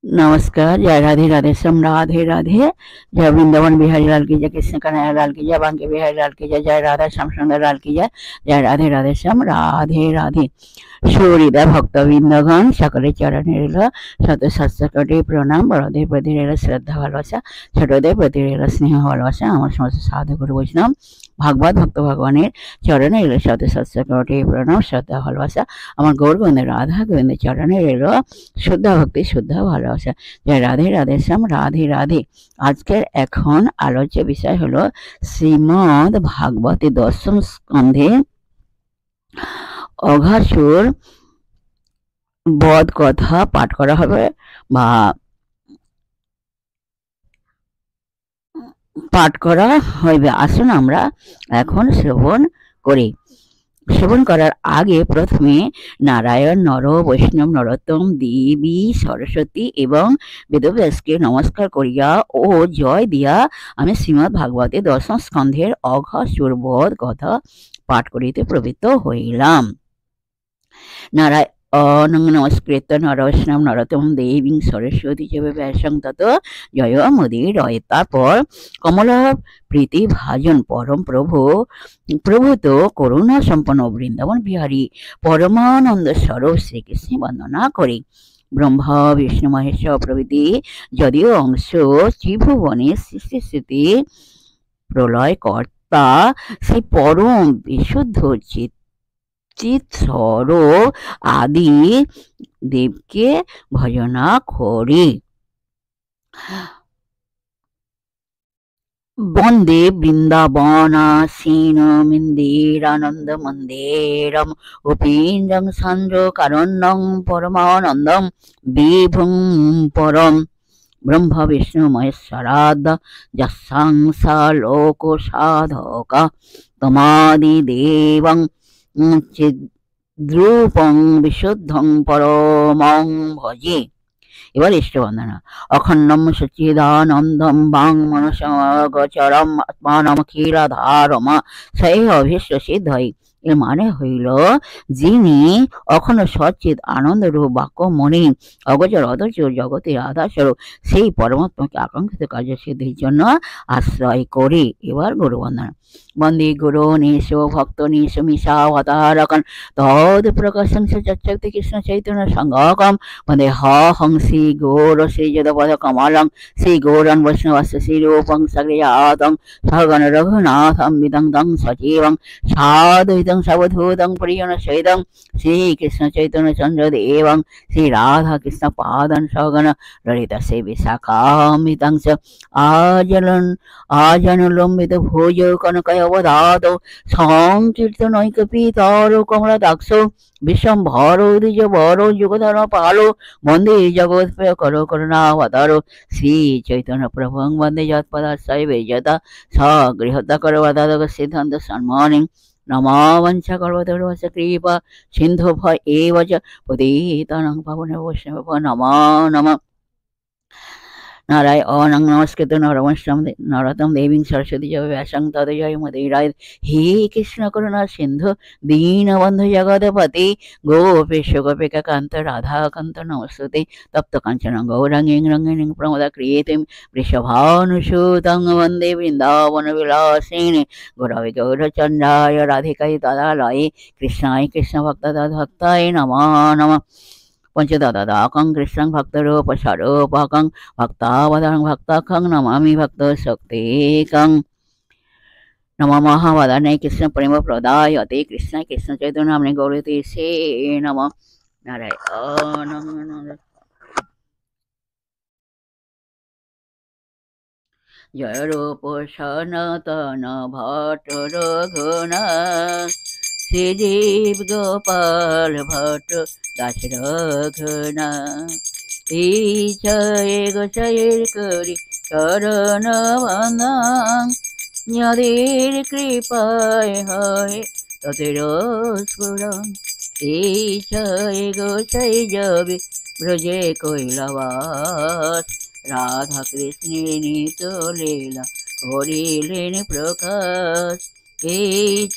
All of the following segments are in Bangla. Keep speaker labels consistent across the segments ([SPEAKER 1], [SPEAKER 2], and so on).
[SPEAKER 1] नमस्कार। जय राधे राधे श्याम, राधे राधे। जय वृंदावन बिहारी लाल की जय, कृष्ण कन्हैया लाल की जय, बांके बिहारी लाल की जय, जय राधा श्याम सुंदर लाल की जय। जय राधे राधे श्याम, राधे राधे। সুহৃদয় ভক্তবৃন্দগণ, সকলের চরণে রইল শত সহস্র কোটি প্রণাম। বড়দের প্রতি রইল শ্রদ্ধা ভালোবাসা, ছোটদের প্রতি রইল স্নেহ ভালোবাসা। আমার সমস্ত সাধু গুরু বৈষ্ণব ভাগবত ভক্ত ভগবানের চরণে রইল শত সহস্র কোটি প্রণাম, শ্রদ্ধা ভালোবাসা। আমার গৌর গোবিন্দ রাধা গোবিন্দের চরণে রইল শুদ্ধা ভক্তি, শুদ্ধা ভালোবাসা। জয় রাধে রাধে শ্যাম, রাধে রাধে। আজকের এখন আলোচ্য বিষয় হলো শ্রীমদ্ ভাগবতে দশম স্কন্ধে অঘাসুর বধ কথা পাঠ করা হবে বা পাঠ করা হইবে। আসুন আমরা এখন শ্রবণ করি। শ্রবণ করার আগে প্রথমে নারায়ণ, নর, বৈষ্ণব, নরোত্তম, দেবী, সরস্বতী এবং বেদব্যাসকে নমস্কার করিয়া ও জয় দিয়া আমি শ্রীমদ্ ভাগবতে দশম স্কন্ধের অঘাসুর বধ কথা পাঠ করিতে প্রবৃত্ত হইলাম। নারায়ণ নমস্কৃত নরস্নাম নরোত্তম দেবী সরস্বতী চ ব্যাসং তত জয় মুদির রয়। তারপর কমলা প্রীতি ভাজন পরম প্রভূত করুণা সম্পন্ন বৃন্দাবন বিহারী পরমানন্দ স্বরূপ শ্রীকৃষ্ণ বন্দনা করি। ব্রহ্মা বিষ্ণু মহেশ্বর প্রভৃতি যদিও অংশ ত্রিভুবনে সৃষ্টি স্থিতি প্রলয় কর্তা সেই পরম বিশুদ্ধ চিৎস্বরূপ আদি দেবকে ভজনা করি। বন্দে বৃন্দাবনাসীন মিন্দিরানন্দ মন্দিরম উপেন্দ্রং সান্দ্রকারণ্যং পরমানন্দম বিভুং পরম ব্রহ্ম বিষ্ণু মহেশ্বরাদ যস্যাংসা লোক সাধক তমাদিদেবং চিদ্রূপং বিশুদ্ধং পরমং ভজে। এবার ইষ্টবন্দনা। অখণ্ডম সচ্চিদানন্দম বাং মনসগোচরম আত্মানমখিলাধারম সেই অভীষ্ট সিদ্ধই। এর মানে হইল, যিনি অখণ্ড সচ্চিদ আনন্দরূপ বাক্যমণি অগোচর অদর্শ জগতের আধারস্বরূপ সেই পরমাত্মাকে আকাঙ্ক্ষিত কার্যসিদ্ধির জন্য আশ্রয় করি। এবার গুরুবন্দনা। বন্দে গুরু নিশো ভক্ত নিশো মিশাবতারকন তদ প্রকাশং চচ্চক্তি কৃষ্ণ চৈতন্য সংগকম বন্দে হং শ্রী গৌর শ্রী যদপদ কমলং শ্রী গৌরং বৈষ্ণবস্য শ্রীরূপং সগৃহাতং সগণ রঘুনাথং বিদং সজীবং সাদ্বৈতং সবধূতং প্রিয়ন সহিতং শ্রীকৃষ্ণ চৈতন্য চন্দ্র দেবং শ্রী রাধা কৃষ্ণ পাদং সগণ ললিতা শ্রী বিশাখামিতং চ আজনলম্বিত ভোজ কনকয় অবধাত সংকীর্তনৈকপিতর কমলা দাক্ষ বিশ্বম্ভর দ্বিজ বর যুগধর পালো বন্দে জগৎপ্রিয় কর করুণাবতার শ্রী চৈতন্য প্রভুং বন্দে যৎপদাশ্রয় বেজতা সগৃহতা করবদাদক সিদ্ধান্ত সম্মানিং নমাবঞ্চা কল্পতরুশ্চ কৃপা সিন্ধু এব চ পতিতানাং পাবন বৈষ্ণব নমো নমঃ। নারায়ণং নমস্কৃত নরোত্তম দেবীং সরস্বতী চ ব্যাসং তত জয় মুদিরায়। হে কৃষ্ণ করুণা সিন্ধু দীনবন্ধু জগৎপতি গোপেশ গোপিকা কান্ত রাধাকান্ত নমস্তুতে। তপ্ত কাঞ্চন গৌরাঙ্গী রঙ্গিণী প্রমোদা ক্রিয়েতিম বৃষভানুসুতং বন্দে বৃন্দাবন বিলাসিনী গৌরবে গৌরচন্দ্রায় রাধিকায় তদালয়ে কৃষ্ণায় কৃষ্ণ ভক্তায় নমো নমঃ। পঞ্চদাদাকং কৃষ্ণং ভক্তরূপ স্বরূপকং ভক্তাবতারং ভক্তাখং নমামি ভক্ত শক্তিকং নমো মহাবদানে কৃষ্ণ প্রেম প্রদায়তে কৃষ্ণায় কৃষ্ণ চৈতন্য নামে গৌরতে সে নমঃ। নারায়ণ জয় রূপ সনাতন ভট্ট রঘুনাথ শ্রীজীব গোপাল ভট্ট দাস রঘুনাথ জয় গোসাইয়ের করি চরণ বন্দন যাদের কৃপায় হয় তাদের স্ফুরণ। জয় গোসাই যাবে ব্রজে কৈলাবাস রাধা কৃষ্ণের নিত লীলা করিলেন প্রকাশ।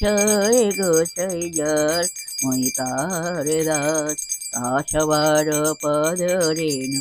[SPEAKER 1] জয় গোসাই যার মই তার দাস তা সবার পদ রেণু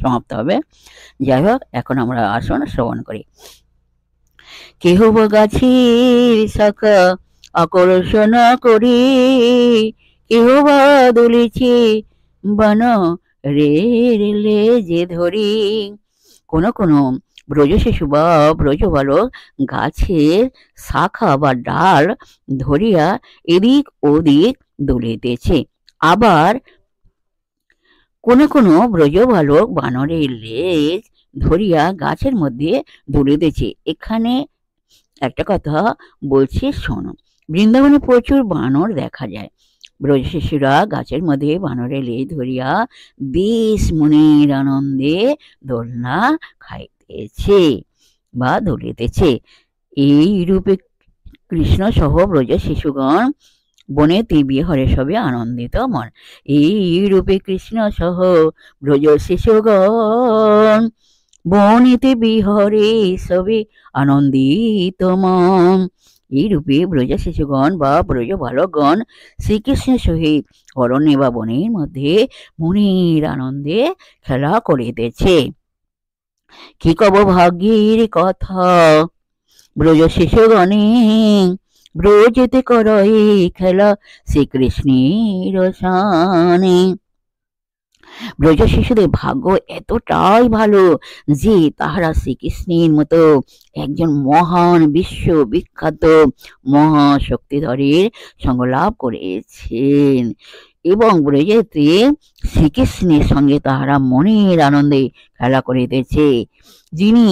[SPEAKER 1] সমাপ্ত হবে। যাই হোক, এখন আমরা আসুন শ্রবণ করি। কেহ বা গাছের শাখা আকর্ষণ করি, কেহ বা দুলিছে বান রে যে ধরি। কোনো কোনো ব্রজ শিশু বা ব্রজ বালক গাছের শাখা বা ডাল ধরিয়া এদিক ওদিক দুলিতেছে, আবার কোনো কোনো ব্রজ বালক বানরের লেজ ধরিয়া গাছের মধ্যে দুলিতেছে। এখানে একটা কথা বলছি, শোনো। বৃন্দাবনে প্রচুর বানর দেখা যায়। ব্রজ শিশুরা গাছের মধ্যে বানরের লেজ ধরিয়া বেশ মনের আনন্দে দোলনা খাইতেছে বা দুলিতেছে। এই রূপে কৃষ্ণ সহ ব্রজ শিশুগণ বনেতে বিহরে সবে আনন্দিত মন। এই রূপে কৃষ্ণ সহ ব্রজ শিশুগণ বনেতে বিহরে সবে আনন্দিত মন। এই রূপে ব্রজ শিশুগণ বা ব্রজ বালকগণ শ্রীকৃষ্ণের সহিত অরণ্যে বা বনের মধ্যে মনের আনন্দে খেলা করিতেছে। কি কব ভাগ্যের কথা, ব্রজ শিশুগণে ব্রজেতে করই খেলা শ্রীকৃষ্ণের সানে। ব্রজ শিশুদের ভাগ্য এতটাই ভালো যে তাহারা শ্রীকৃষ্ণের মতো একজন মহান বিশ্ববিখ্যাত মহাশক্তিধরের সঙ্গ লাভ করেছেন এবং ব্রজেতে শ্রীকৃষ্ণের সঙ্গে তাহারা মনের আনন্দে খেলা করিতেছে। যিনি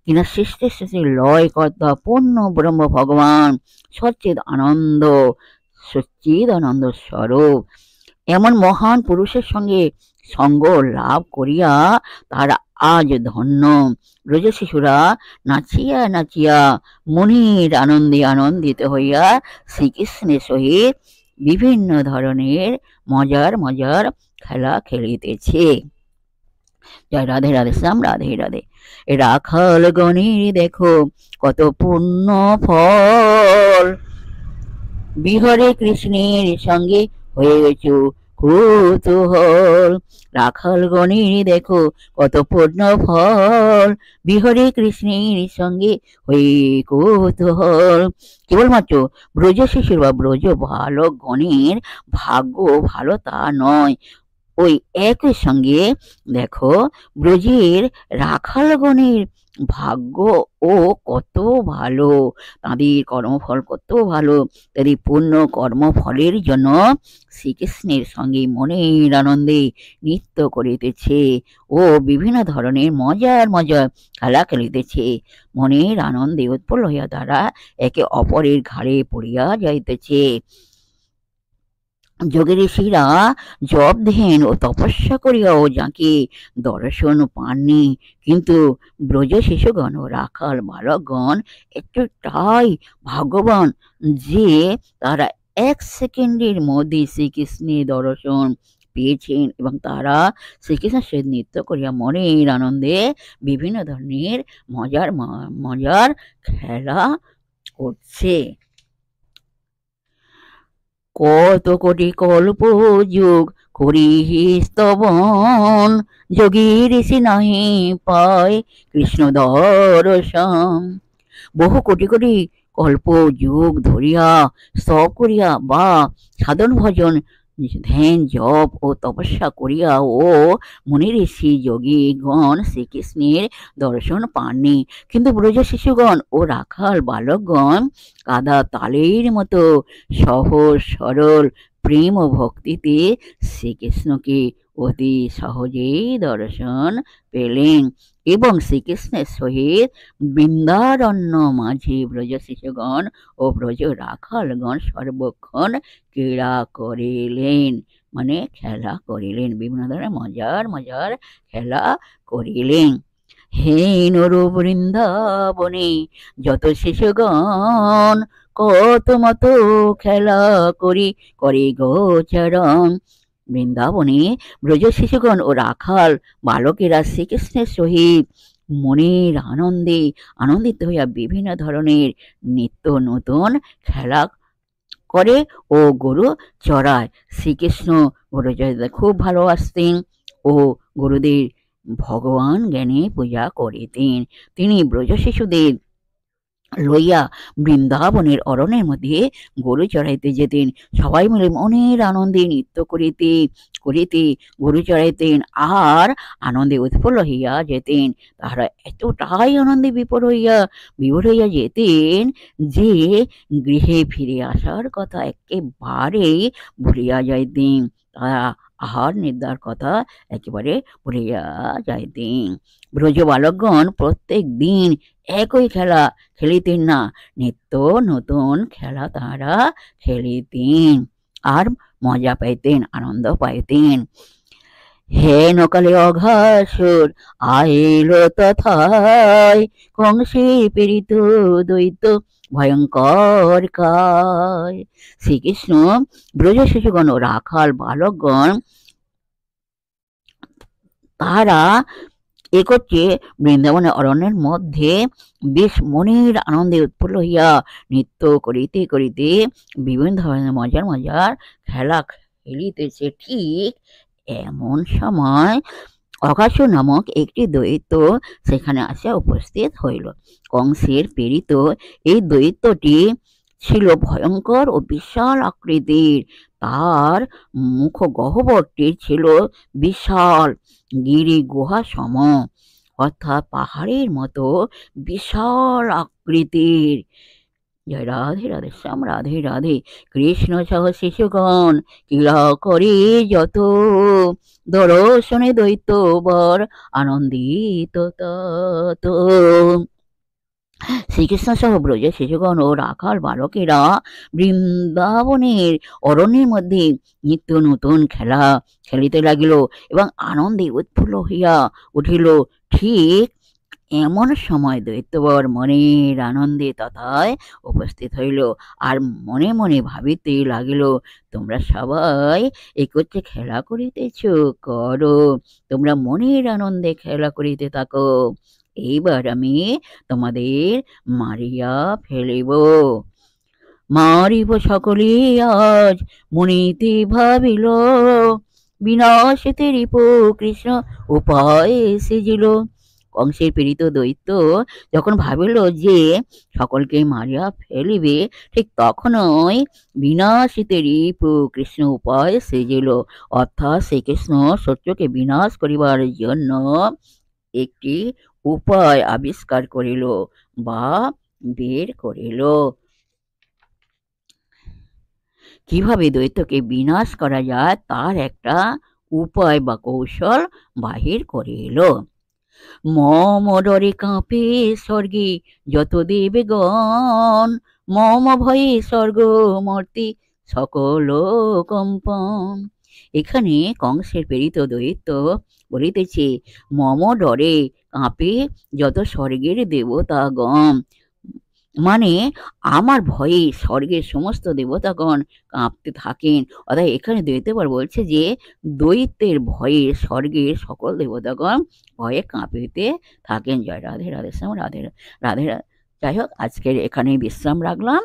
[SPEAKER 1] কিনা সৃষ্টি সৃষ্টির লয় কর্তা পূর্ণ ব্রহ্ম ভগবান সচ্চিদানন্দ স্বরূপ, এমন মহান পুরুষের সঙ্গে সঙ্গ লাভ করিয়া তারা আজ ধন্য। ব্রজ শিশুরা নাচিয়া নাচিয়া মনের আনন্দে আনন্দিত হইয়া শ্রীকৃষ্ণের সহিত বিভিন্ন ধরনের মজার মজার খেলা খেলিতেছে। জয় রাধে রাধে শ্যাম, রাধে রাধে। রাখাল গণের দেখো কত পুণ্য ফল, বিহরে কৃষ্ণের সঙ্গে হয়েছ কৌতূহল। রাখাল গণের দেখো কত পুণ্য ফল, বিহরে কৃষ্ণের সঙ্গে হয়ে কৌতূহল। কেবলমাত্র ব্রজ শিশুর বা ব্রজ বালক গণের ভাগ্য ভালো তা নয়, ওই একই সঙ্গে দেখো ব্রজের রাখালগণের ভাগ্য ও কত ভালো, তাদের কর্মফল কত ভালো। তাদের পূর্ণ কর্মফলের জন্য শ্রীকৃষ্ণের সঙ্গে মনের আনন্দে নৃত্য করিতেছে ও বিভিন্ন ধরনের মজার মজার খেলা খেলিতেছে। মনের আনন্দে উৎপন্ন হইয়া তারা একে অপরের ঘাড়ে পড়িয়া যাইতেছে। যোগী ঋষিরা জপ ধ্যান ও তপস্যা করিয়াও যাকে দর্শন পাননি, কিন্তু ব্রজ শিশুগণ ও রাখাল বালকগণ এতটাই ভাগ্যবান যে তারা 1 সেকেন্ডের মধ্যে শ্রীকৃষ্ণের দর্শন পেয়েছেন এবং তারা শ্রীকৃষ্ণের সহিত নৃত্য করিয়া মনের আনন্দে বিভিন্ন ধরনের মজার মজার খেলা করছে। কত কোটি কল্প যুগ করি স্তবন, যোগী ঋষি নাহি পায় কৃষ্ণ দর্শন। বহু কোটি কোটি কল্প যুগ ধরিয়া স্তব করিয়া বা সাধন ভজন ধ্যান জপ ও তপস্যা করিয়া ও মুনি ঋষি যোগীগণ শ্রীকৃষ্ণের দর্শন পাননি, কিন্তু ব্রজ শিশুগণ ও রাখাল বালকগণ কাদা তালের মতো সহজ সরল প্রেম ও ভক্তিতে শ্রীকৃষ্ণকে অতি সহজেই দর্শন পেলেন এবং শ্রীকৃষ্ণের সহিত বৃন্দারণ্য মাঝে ব্রজ শিশুগণ ও ব্রজ রাখালগণ সর্বক্ষণ ক্রীড়া করিলেন, মানে খেলা করিলেন, বিভিন্ন ধরনের মজার মজার খেলা করিলেন। হে নর বৃন্দাবনে যত শিশুগণ কত মত খেলা করি করে গোচরণ। বৃন্দাবনে ব্রজ শিশুগণ ও রাখাল বালকেরা শ্রীকৃষ্ণের সহিত মনের আনন্দে আনন্দিত হইয়া বিভিন্ন ধরনের নিত্য নতুন খেলা করে ও গরু চড়ায়। শ্রীকৃষ্ণ গরু চড়াতে খুব ভালোবাসতেন ও গরুদের ভগবান জ্ঞানে পূজা করিতেন। তিনি ব্রজ শিশুদের লইয়া বৃন্দাবনের অরণ্যের মধ্যে গরু চড়াইতে যেতেন। সবাই মিলে মনের আনন্দে নৃত্য করিতে করিতে গরু চড়াইতেন আর আনন্দে উৎফুল্ল হইয়া যেতেন। তাহারা এতটাই আনন্দে বিভোর হইয়া যেতেন যে গৃহে ফিরে আসার কথা একেবারেই ভুলিয়া যাইতেন। তারা আহার নিদ্রার কথা একেবারে ভুলিয়া যাইতেন। ব্রজ বালকগণ প্রত্যেক দিন একই খেলা খেলিতেন না, নিত্য নতুন খেলা তাহারা খেলিতেন আর মজা পাইতেন, আনন্দ পাইতেন। হেন কালে অঘাসুর আইল তথায়, কংসে পীড়িত দৈত্য ভয়ঙ্কর কায়। শ্রীকৃষ্ণ ব্রজ শিশুগণ ও রাখাল বালকগণ তাহারা একত্রে বৃন্দাবনের অরণ্যের মধ্যে বেশ মনের আনন্দে উৎফুল্ল হইয়া নৃত্য করিতে করিতে বিভিন্ন ধরনের মজার মজার খেলা খেলিতেছে। ঠিক এমন সময় অঘাসুর নামক একটি দৈত্য সেখানে আসিয়া উপস্থিত হইল। কংসের প্রেরিত এই দৈত্যটি ছিল ভয়ঙ্কর ও বিশাল আকৃতির। তার মুখ গহ্বরটি ছিল বিশাল গিরি গুহা সম, অর্থাৎ পাহাড়ের মতো বিশাল আকৃতির। জয় রাধে রাধে শ্যাম রাধে রাধে। কৃষ্ণ সহ শিশুগণ ক্রীড়া করে যত, দর্শনে দৈত্য বর আনন্দিত তত। শ্রীকৃষ্ণ সহ ব্রজ শিশুগণ ও রাখাল বালকেরা বৃন্দাবনের অরণ্যের মধ্যে নিত্য নতুন খেলা খেলিতে লাগিল এবং আনন্দে উৎফুল্ল হইয়া উঠিল। ঠিক এমন সময় দৈত্যবর মনের আনন্দে তথায় উপস্থিত হইল আর মনে মনে ভাবিতে লাগিল, তোমরা সবাই একত্রে খেলা করিতেছ, করো, তোমরা মনের আনন্দে খেলা করিতে থাকো, এইবার আমি তোমাদের মারিয়া ফেলিব। মারিব সকলে আজ মনিতে ভাবিল, বিনাশিতে রিপু কৃষ্ণ উপায় সেজিল। কংসের প্রেরিত দৈত্য যখন ভাবিল যে সকলকে মারিয়া ফেলিবে, ঠিক তখনই বিনাশিতে রিপু কৃষ্ণ উপায় সেজিল। অর্থাৎ শ্রীকৃষ্ণ শত্রুকে বিনাশ করিবার জন্য একটি উপায় আবিষ্কার করিল বা বের করিল। কিভাবে দৈত্যকে বিনাশ করা যায় তার একটা উপায় বা কৌশল বাহির করিল। মম ডরে কাঁপে স্বর্গে যত দেবগণ, মম ভয়ে স্বর্গ মর্তে সকল কম্পন। এখানে কংসের প্রেরিত দৈত্য বলিতেছে, মম ডরে কাঁপে যত স্বর্গের দেবতাগণ, মানে আমার ভয়ে স্বর্গের সমস্ত দেবতাগণ কাঁপতে থাকেন। অর্থাৎ এখানে দৈত্যবর বলছে যে দৈত্যের ভয়ে স্বর্গের সকল দেবতাগণ ভয়ে কাঁপিতে থাকেন। জয় রাধে রাধে শ্যাম রাধে রাধে। যাই হোক, আজকের এখানে বিশ্রাম রাখলাম,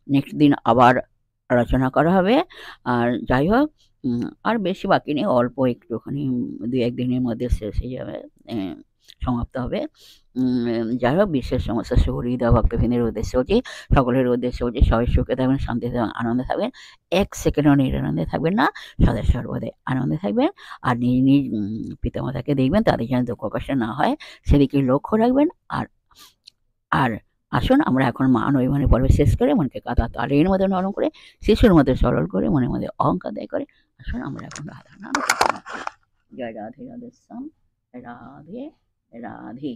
[SPEAKER 1] নেক্সট দিন আবার আলোচনা করা হবে। আর যাই হোক, আর বেশি বাকি নেই, অল্প একটুখানি 2-1 দিনের মধ্যে শেষ হয়ে যাবে, সমাপ্ত হবে। যাই হোক, বিশ্বের সমস্ত সুহৃদ ভক্তবৃন্দের উদ্দেশ্যে হচ্ছে, সকলের উদ্দেশ্যে হচ্ছে, সবাই সুখে থাকবেন, শান্তিতে থাকবেন, আনন্দে থাকবেন, 1 সেকেন্ডও নিরানন্দে থাকবেন না, সদা সর্বদাই আনন্দে থাকবেন। আর নিজ নিজ পিতামাতাকে দেখবেন, তাদের যেন দুঃখ কষ্ট না হয় সেদিকে লক্ষ্য রাখবেন। আর আর আসুন আমরা এখন মান অভিমানের পর্ব শেষ করে মনকে কাঁথা তালের মধ্যে নরম করে শিশুর মধ্যে সরল করে মনের মধ্যে অহংকার দেয় করে আসুন আমরা এখন রাধা নাম। জয় রাধে রাধে শ্যাম রাধে রাধে।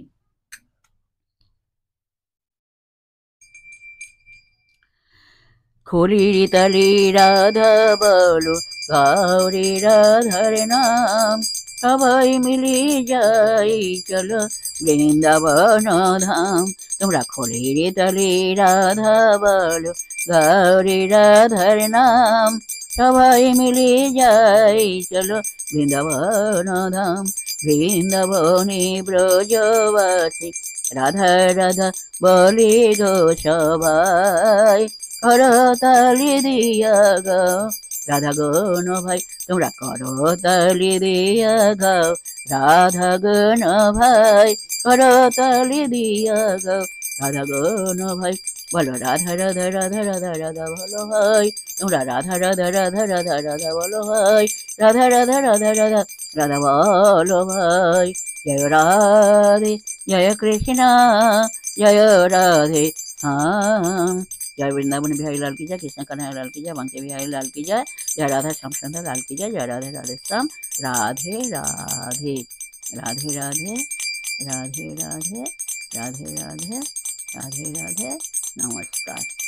[SPEAKER 1] খোলির তালে রাধা বলো, গাওরে রাধার নাম, সবাই মিলে যাই চলো বৃন্দাবন ধাম। তোমরা খোলির তালে রাধা বলো, গাওরে রাধার নাম, সবাই মিলে যাই চলো বৃন্দাবন ধাম। বৃন্দাবনে ব্রজবাসী রাধা রাধা বলে গো সবাই, করতালি দিয়া গাও রাধা গণ ভাই তোমরা করতালি দিয়া গাও, রাধা গণ ভাই করতালি দিয়া গাও, রাধা গণ ভাই বলো রাধা রাধা রাধা রাধা রাধা বলো ভাই, তোমরা রাধা রাধা রাধা রাধা রাধা বলো ভাই, রাধা রাধা রাধা রাধা রাধা বলো ভাই। জয় রাধে জয় কৃষ্ণ जय राधे हाँ। जय वृंदावन बिहारी लाल की जय, कृष्ण कन्हैया लाल की जय, बांके बिहारी लाल की जय, जय राधा श्याम सुंदर लाल की जय, जय राधे राधे श्याम, राधे राधे राधे राधे राधे राधे राधे राधे राधे राधे नमस्कार।